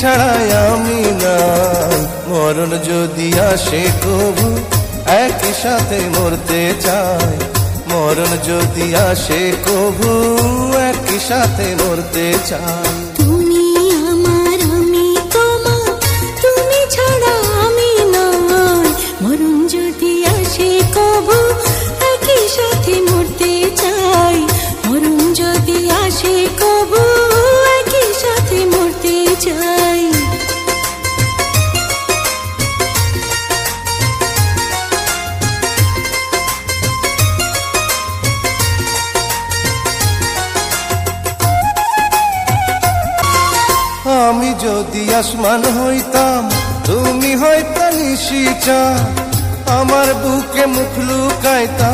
ছাড়াই আমি নাই। মরণ যদি আসে কবু একই সাথে মরতে চাই। মরণ যদি আসে কবু একই সাথে মরতে চাই। তুমি আমার আমি তোমার, তুমি ছাড়া আমি নাই। মরণ যদি আসে কবু একই সাথে মরতে চাই। মরণ যদি আসে কবু একই সাথে মরতে চাই। আমি যদি আসমান হইতাম তুমি হয়তো নিশিচা। আমার বুকে মুখ লুকাইতা